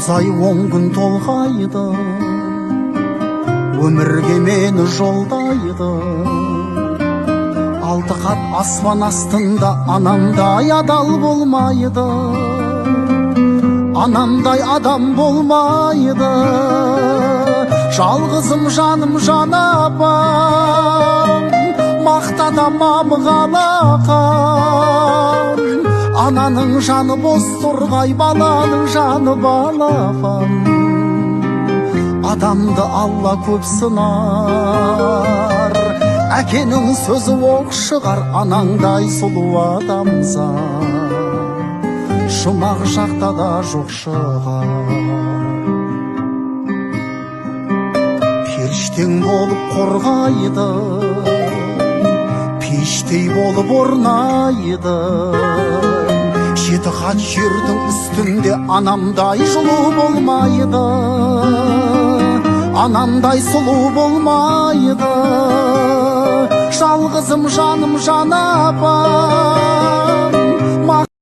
9 ай 10 күн толғайды, өмірге мені жолдайды. 6 қат аспан астында анамдай адал болмайды, анамдай адам болмайды. Жалғызым жаным жан апам, мақтанамам қалақам. Ананың жаны бос тұрғай, баланың жаны балапан. Адамды Алла көп сынар, әкенің сөзі оқ шығар. Анаңдай сұлу адамзат жұмақ жақта да жоқ шығар. Періштең болып қорғайды, пештей болып орнайды. 7 қат жердің үстінде анамдай жылу болмайды, анамдай сұлу болмайды. Жалғызым жаным жан апам,